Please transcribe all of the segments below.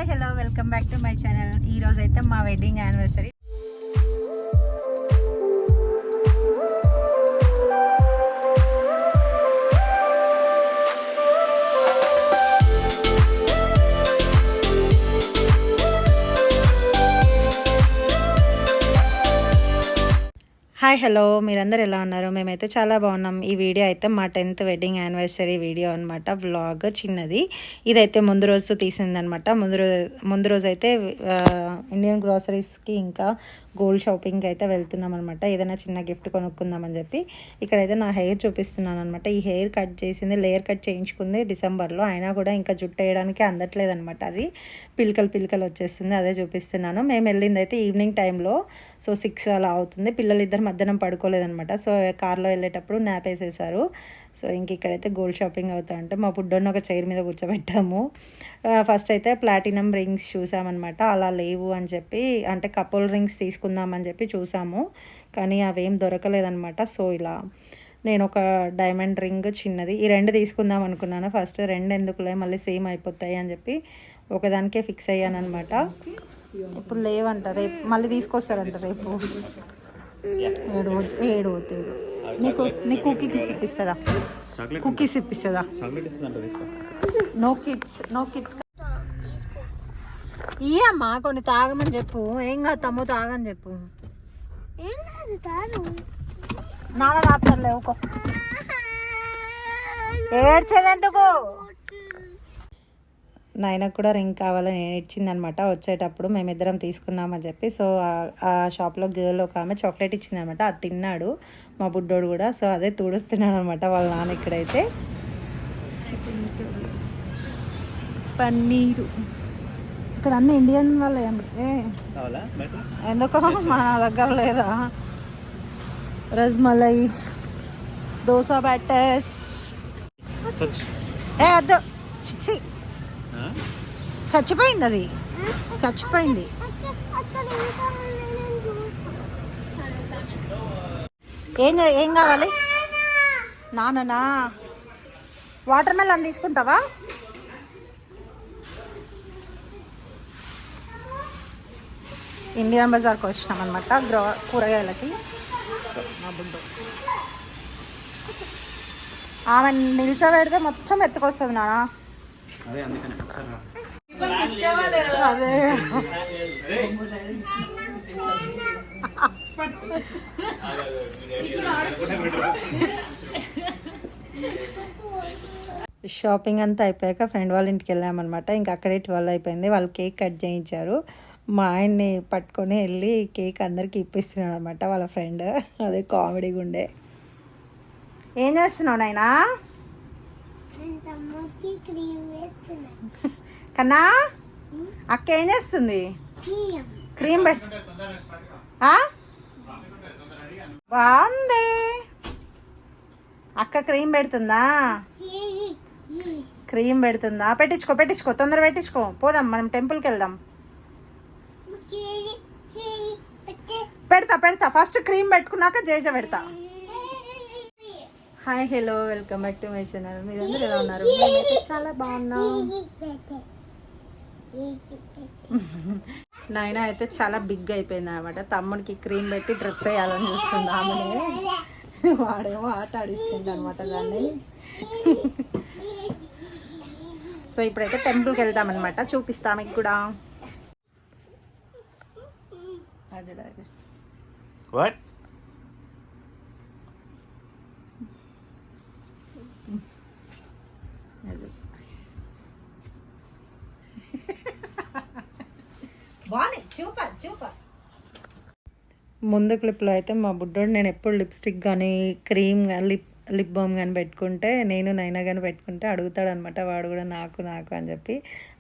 Hi hello welcome back to my channel. ఈరోజు అయితే మా వెడ్డింగ్ యానివర్సరీ. హాయ్ హలో, మీరందరూ ఎలా ఉన్నారు? మేమైతే చాలా బాగున్నాం. ఈ వీడియో అయితే మా 10th వెడ్డింగ్ యానివర్సరీ వీడియో అనమాట. వ్లాగ్ చిన్నది. ఇదైతే ముందు రోజు తీసిందనమాట. ముందు రోజు అయితే ఇండియన్ గ్రాసరీస్కి ఇంకా గోల్డ్ షాపింగ్కి అయితే వెళ్తున్నాం అనమాట. ఏదైనా చిన్న గిఫ్ట్ కొనుక్కుందామని చెప్పి ఇక్కడైతే నా హెయిర్ చూపిస్తున్నాను అనమాట. ఈ హెయిర్ కట్ చేసింది, లేయర్ కట్ చేయించుకుంది డిసెంబర్లో. అయినా కూడా ఇంకా జుట్టు వేయడానికి అందట్లేదు అనమాట. అది పిలకలు వచ్చేస్తుంది. అదే చూపిస్తున్నాను. మేము వెళ్ళింది అయితే ఈవినింగ్ టైంలో. సో 6 అలా అవుతుంది. పిల్లలు ఇద్దరు మధ్యాహ్నం పడుకోలేదనమాట. సో కార్లో వెళ్ళేటప్పుడు న్యాప్ వేసేసారు. సో ఇంక ఇక్కడైతే గోల్డ్ షాపింగ్ అవుతా ఉంటే మా బుడ్డోని ఒక చైర్ మీద కూర్చోబెట్టాము. ఫస్ట్ అయితే ప్లాటినం రింగ్స్ చూసామన్నమాట. అలా లేవు అని చెప్పి, అంటే కపుల్ రింగ్స్ తీసుకుందామని చెప్పి చూసాము, కానీ అవేం దొరకలేదనమాట. సో ఇలా నేను ఒక డైమండ్ రింగ్ చిన్నది, ఈ 2 తీసుకుందాం అనుకున్నాను. ఫస్ట్ 2 ఎందుకులే, మళ్ళీ సేమ్ అయిపోతాయి అని చెప్పి ఒకదానికే ఫిక్స్ అయ్యాను అనమాట. ఇప్పుడు లేవంట, రేపు మళ్ళీ తీసుకొస్తారంట రేపు. ఏడు నీకు కుకీస్ ఇప్పిస్తుందా? కుకీస్ ఇప్పిస్తుందా? నో కిడ్స్ ఇయ్యమ్మా, కొన్ని తాగమని చెప్పు. ఏం కాదు తమ్ము, తాగని చెప్పు. నాన్న తాగుతారులే, ఊకో. ఏడ్చేదెందుకు? నాయనకు కూడా రింగ్ కావాలని నేను ఇచ్చిందనమాట. వచ్చేటప్పుడు మేమిద్దరం తీసుకున్నామని చెప్పి. సో ఆ షాప్లో గర్ల్ ఒక ఆమె చాక్లెట్ ఇచ్చిందనమాట. అది తిన్నాడు మా బుడ్డోడు కూడా. సో అదే తుడుస్తున్నాడు అనమాట వాళ్ళ నాన్న. ఇక్కడైతే పన్నీరు, ఇక్కడ అన్ని ఇండియన్ వాళ్ళే. ఎందుకో మన దగ్గర లేదా? రస్మలై, దోసా బ్యాటర్స్. అద్దు, చిచ్చి, చచ్చిపోయింది. అది చచ్చిపోయింది. ఏం కావాలి? నాన్ననా వాటర్ మెలన్ తీసుకుంటావా? ఇండియన్ బజార్కి వచ్చినాం అనమాట కూరగాయలకి. మా బుడ్డు ఆమె నిల్చోబెడితే మొత్తం ఎత్తుకొస్తుంది నాన్న. అదే షాపింగ్ అంతా అయిపోయాక ఫ్రెండ్ వాళ్ళ ఇంటికి వెళ్ళామన్నమాట. ఇంకా అక్కడే 12 అయిపోయింది. వాళ్ళు కేక్ కట్ చేయించారు. మా ఆయన్ని పట్టుకొని వెళ్ళి కేక్ అందరికి ఇప్పిస్తున్నాడు అనమాట వాళ్ళ ఫ్రెండ్. అదే కామెడీగా ఉండే. ఏం చేస్తున్నావు నాయనా? కన్నా అక్క ఏం చేస్తుంది? క్రీమ్ బాగుంది. అక్క క్రీమ్ పెడుతుందా? పెట్టించుకో, తొందర పెట్టించుకో. పోదాం, మనం టెంపుల్కి వెళ్దాం. పెడతా ఫస్ట్ క్రీమ్ పెట్టుకున్నాక జేజ పెడతా. Hi hello, welcome back to my channel. మీరందరూ ఎలా ఉన్నారు? మేమైతే చాలా బాగున్నాం. నాయన అయితే చాలా బిగ్ అయిపోయింది అనమాట. తమ్ముడికి క్రీమ్ పెట్టి డ్రెస్ వేయాలని చూస్తుంది ఆమెనే. వాడేమో ఆట ఆడిస్తుంది అనమాట దాన్ని. సో ఇప్పుడైతే టెంపుల్కి వెళ్తామన్నమాట. చూపిస్తాం మీకు కూడా. What? ముందు క్లిప్లో అయితే మా బుడ్డోడు నేను ఎప్పుడు లిప్స్టిక్ కానీ క్రీమ్ కానీ లిప్ బామ్ కానీ పెట్టుకుంటే, నేను నైనా కానీ పెట్టుకుంటే అడుగుతాడనమాట. వాడు కూడా నాకు అని చెప్పి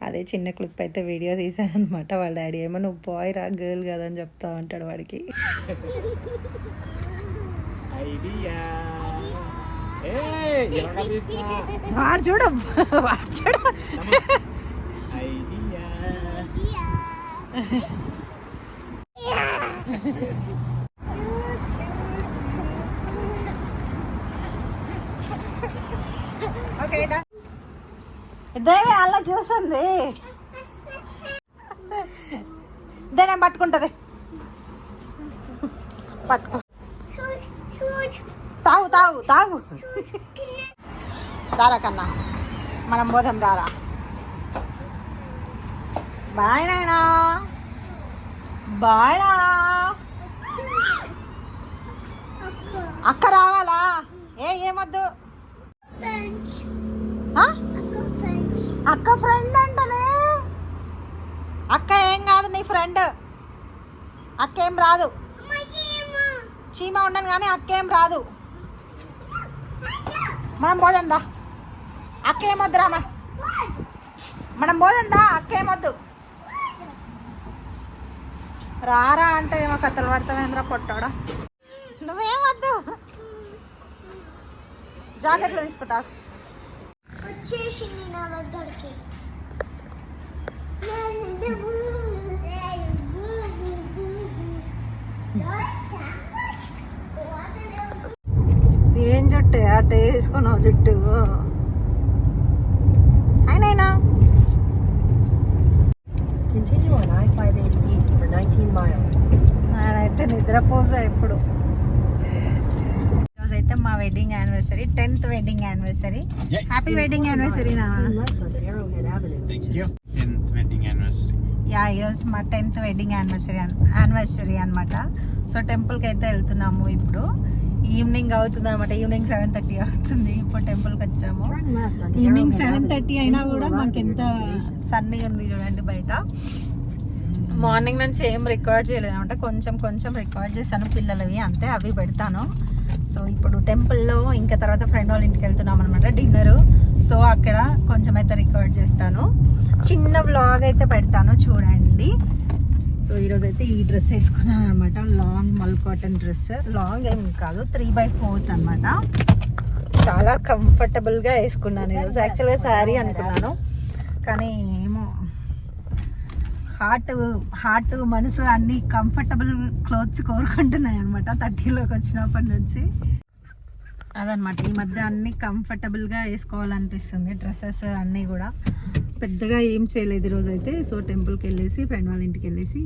అదే చిన్న క్లిప్ అయితే వీడియో తీశానమాట. వాళ్ళ డాడీ ఏమో నువ్వు బాయ్ రా, గర్ల్ కదా అని చెప్తా ఉంటాడు వాడికి. వాడు చూడ ఇద్దరే అలా చూస్తుంది. నేను పట్టుకుంటుంది. పట్టుకో, తాగు తాగు తాగు. దారా కన్నా మనం పోదాం రారా. బాయ్ నాయనా, బాయ్. అక్క రావాలా? ఏమొద్దు. అక్క ఫ్రెండ్ అంటనే. అక్క ఏం కాదు, నీ ఫ్రెండ్. అక్క ఏం రాదు. చీమ ఉండను కానీ అక్క ఏం రాదు. మనం పోదందా. అక్క ఏమొద్దు రామా, మనం పోదందా. అక్క ఏమొద్దు. రారా అంటే ఏమో కథలు పడతావేంద్రా పొట్టాడా. నువ్వేమొద్దు, జాకెట్లు తీసుకుంటా. వచ్చేసింది నా దగ్గరికి. ఏం జుట్టు అట్ట వేసుకున్నావు జుట్టు. అయినా Continue on I-580 East for 19 miles. నేనైతే నిద్రపోసా ఎప్పుడు. ఈరోజైతే మా wedding anniversary, 10th wedding anniversary. Happy wedding anniversary నాన్న. Turn left onto Arrowhead Avenue. Thank you. 10th wedding anniversary. Yeah, ఈరోజు మా 10th వెడ్డింగ్ యానివర్సరీ అనమాట. సో టెంపుల్కి అయితే వెళ్తున్నాము. ఇప్పుడు ఈవినింగ్ అవుతుంది అనమాట. ఈవినింగ్ 7:30 అవుతుంది. ఇప్పుడు టెంపుల్కి వచ్చాము. Turn left onto evening Arrowhead 7:30 Avenue. అయినా Then కూడా you will మాకు arrive at ఎంత your destination. సన్నీగా ఉంది చూడండి బయట. మార్నింగ్ నుంచి ఏం రికార్డ్ చేయలేదు అనమాట. కొంచెం రికార్డ్ చేశాను పిల్లలవి, అంతే. అవి పెడతాను. సో ఇప్పుడు టెంపుల్లో ఇంకా తర్వాత ఫ్రెండ్ వాళ్ళ ఇంటికి వెళ్తున్నాం అనమాట డిన్నరు. సో అక్కడ కొంచెం అయితే రికార్డ్ చేస్తాను. చిన్న వ్లాగ్ అయితే పెడతాను చూడండి. సో ఈరోజు అయితే ఈ డ్రెస్ వేసుకున్నాను అనమాట. లాంగ్ మల్ కాటన్ డ్రెస్. లాంగ్ ఏం కాదు, 3/4 అనమాట. చాలా కంఫర్టబుల్గా వేసుకున్నాను ఈరోజు. యాక్చువల్గా శారీ అనుకున్నాను కానీ ఏమో హార్ట్ మనసు అన్ని కంఫర్టబుల్ క్లోత్స్ కోరుకుంటున్నాయి అనమాట 30లోకి వచ్చినప్పటి నుంచి. అదనమాట, ఈ మధ్య అన్ని కంఫర్టబుల్గా వేసుకోవాలనిపిస్తుంది డ్రెస్సెస్ అన్నీ కూడా. పెద్దగా ఏం చేయలేదు ఈరోజు అయితే. సో టెంపుల్కి వెళ్ళేసి ఫ్రెండ్ వాళ్ళ ఇంటికి వెళ్ళేసి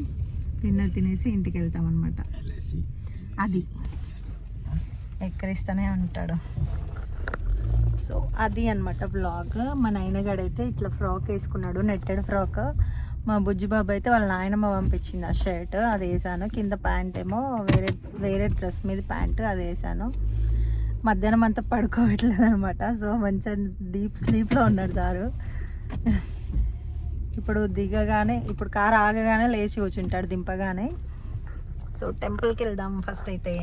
డిన్నర్ తినేసి ఇంటికి వెళ్తాం అనమాట. అది ఎక్కరిస్తూనే ఉంటాడు. సో అది అనమాట బ్లాగ్. మా నాయనగాడైతే ఇట్లా ఫ్రాక్ వేసుకున్నాడు, నెట్టెడ్ ఫ్రాక్. మా బుజ్జిబాబు అయితే వాళ్ళ నాయనమ్మ పంపించింది ఆ షర్ట్, అది వేసాను. కింద ప్యాంట్ ఏమో వేరే డ్రెస్ మీద ప్యాంటు అది వేసాను. మధ్యాహ్నం అంతా పడుకోవట్లేదు అనమాట. సో మంచిగా డీప్ స్లీప్లో ఉన్నాడు సారు. ఇప్పుడు కారు ఆగగానే లేచి కూర్చుంటాడు దింపగానే. సో టెంపుల్కి వెళ్దాం ఫస్ట్ అయితే.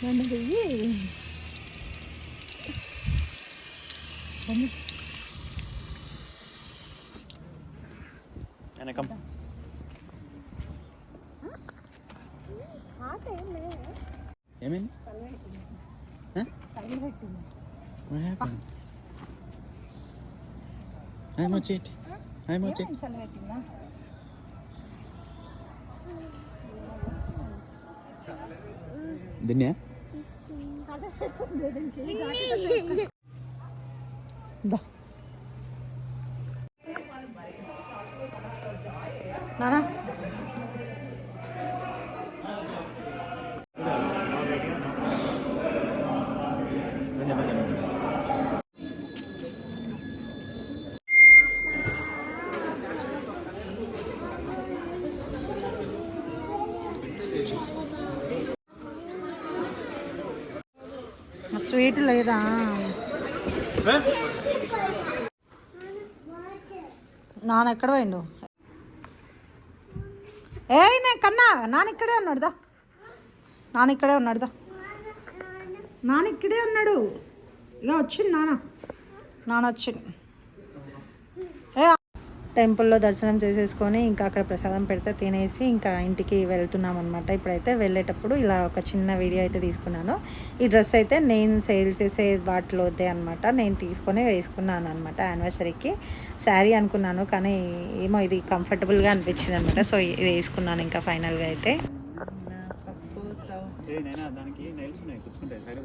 నన్ను వెయ్యి Anna, come. ఏమైంది? What happened? I'm on it. చల్లబెట్టిందా? దిన్యా నానా స్వీట్ లేదా? నాన్న ఎక్కడ పోయిండు? కన్నా నాన్న ఇక్కడే ఉన్నాడుదా. నాన్న ఇక్కడే ఉన్నాడుదా. నాన్న ఇక్కడే ఉన్నాడు. ఇలా వచ్చింది నాన్న వచ్చింది. టెంపుల్లో దర్శనం చేసేసుకొని ఇంకా అక్కడ ప్రసాదం పెడితే తినేసి ఇంకా ఇంటికి వెళ్తున్నాం అనమాట. ఇప్పుడైతే వెళ్ళేటప్పుడు ఇలా ఒక చిన్న వీడియో అయితే తీసుకున్నాను. ఈ డ్రెస్ అయితే నేను సేల్ చేసే వాటిలోదే అనమాట. నేను తీసుకొని వేసుకున్నాను అనమాట యానివర్సరీకి. శారీ అనుకున్నాను కానీ ఏమో ఇది కంఫర్టబుల్గా అనిపించింది అనమాట. సో ఇది వేసుకున్నాను ఇంకా ఫైనల్గా అయితే. దానికి నైల్స్ ఉన్నాయి కూర్చుంటాయి సైడ్.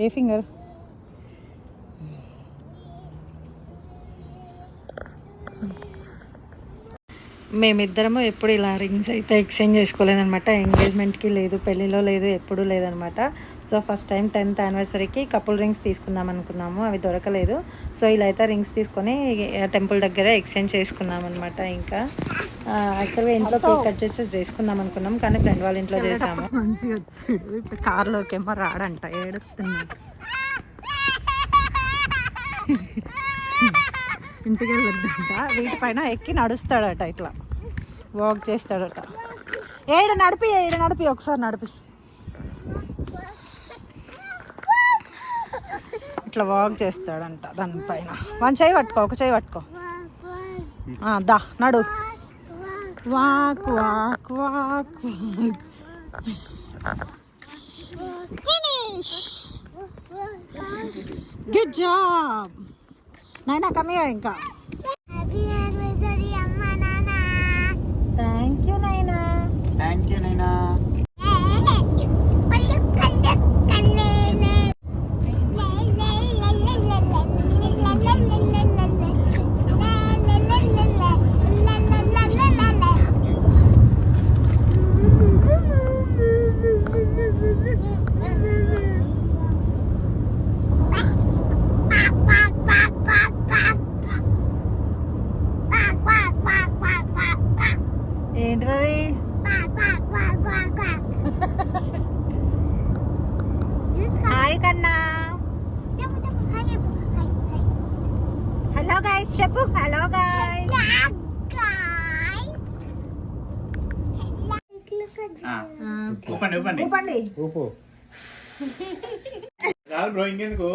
ఏ ఫింగర్? మేమిద్దరము ఎప్పుడు ఇలా రింగ్స్ అయితే ఎక్స్చేంజ్ చేసుకోలేదనమాట. ఎంగేజ్మెంట్కి లేదు, పెళ్ళిలో లేదు, ఎప్పుడూ లేదనమాట. సో ఫస్ట్ టైం 10th యానివర్సరీకి కపుల్ రింగ్స్ తీసుకుందాం అనుకున్నాము, అవి దొరకలేదు. సో ఇలా అయితే రింగ్స్ తీసుకొని టెంపుల్ దగ్గర ఎక్స్చేంజ్ చేసుకున్నాం అనమాట. ఇంకా యాక్చువల్గా ఇంట్లో కేక్ కట్ చేసి చేసుకుందాం అనుకున్నాం కానీ ఫ్రెండ్ వాళ్ళ ఇంట్లో చేసాము. మంచిగా వచ్చాడు. ఇప్పుడు కార్లోకి ఏమో రాడంట, ఏడుస్తున్నాడు. ఇంటికి వెళ్ళొద్దంట, వీటిపైన ఎక్కి నడుస్తాడట, ఇట్లా వాక్ చేస్తాడట. ఏడ నడిపి ఒకసారి నడిపి, ఇట్లా వాక్ చేస్తాడంట దానిపైన. వన్ చేయి పట్టుకో, ఒక చేయి పట్టుకో, దా నడు. Walk walk walk. Finish. Good job Naina. కమియో ఇంకా. Thank you Naina. Thank you Naina. ఏంటిది? హాయ్ కన్నా. హలో గైస్ చెప్పు. Hello guys. ఊపండి ఊపండి ఊపండి. ఊపు. రాదు బ్రో, ఇంకెందుకు?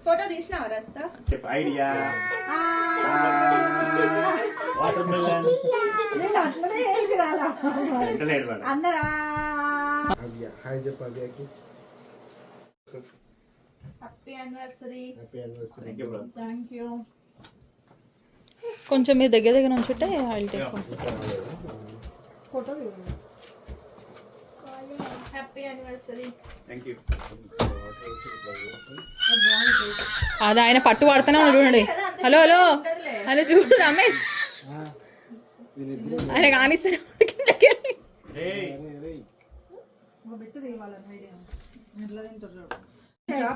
ఫోటో తీసినావా రాస్తా? చెప్పు ఐడియా. Water melon. నేను అట్లనే వేసి రాలా. అందరా హాయ్ చెప్పు అభియాకి. Happy anniversary. Happy anniversary. Thank you bro. Thank you. కొంచెం మీరు దగ్గర ఉంచుంటే I'll take photo happy anniversary. Thank you. అది ఆయన పట్టు పడుతూనే ఉన్నాడు చూడండి. హలో హలో అని చూడు రమేష్, ఆయన కానిస్తాడు.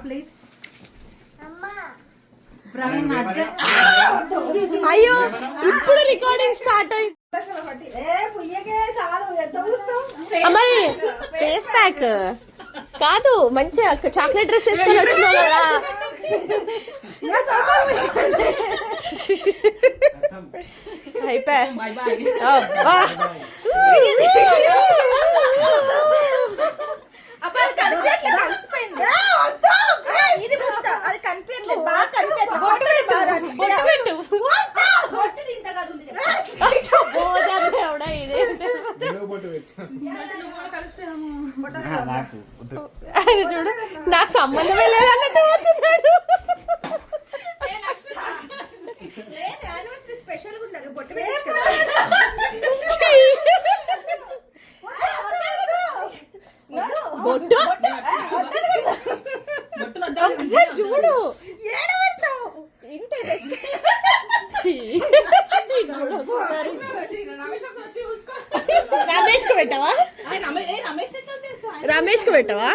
ప్లీజ్. అయ్యో ఇప్పుడు రికార్డింగ్ స్టార్ట్ అయింది. మరి ఫేస్ ప్యాక్ కాదు, మంచిగా చాక్లెట్ డ్రెస్ వేసుకొని వచ్చినావు కదా. అయిపోయా. చూడు నాకు సంబంధమే లేదన్నట్టు పోతున్నాడు. ఒకసారి చూడు. రమేష్ కు పెట్టవా? రమేష్ కు పెట్టవా?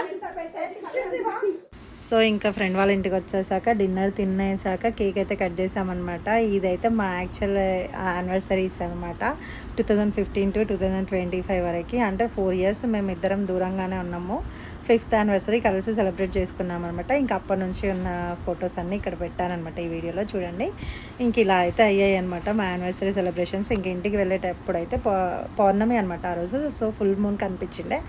సో ఇంకా ఫ్రెండ్ వాళ్ళ ఇంటికి వచ్చేసాక డిన్నర్ తినేసాక కేక్ అయితే కట్ చేసామన్నమాట. ఇదైతే మా యాక్చువల్ యానివర్సరీస్ అనమాట. 2015 to 2025 వరకు, అంటే 4 years మేము ఇద్దరం దూరంగానే ఉన్నాము. 5th యానివర్సరీ కలిసి సెలబ్రేట్ చేసుకున్నాం అనమాట. ఇంకా అప్పటి నుంచి ఉన్న ఫొటోస్ అన్నీ ఇక్కడ పెట్టానమాట ఈ వీడియోలో చూడండి. ఇంక ఇలా అయితే అయ్యాయి అనమాట మా యానివర్సరీ సెలబ్రేషన్స్. ఇంక ఇంటికి వెళ్ళేటప్పుడు అయితే పౌర్ణమి అనమాట ఆ రోజు. So full moon కనిపించిండే.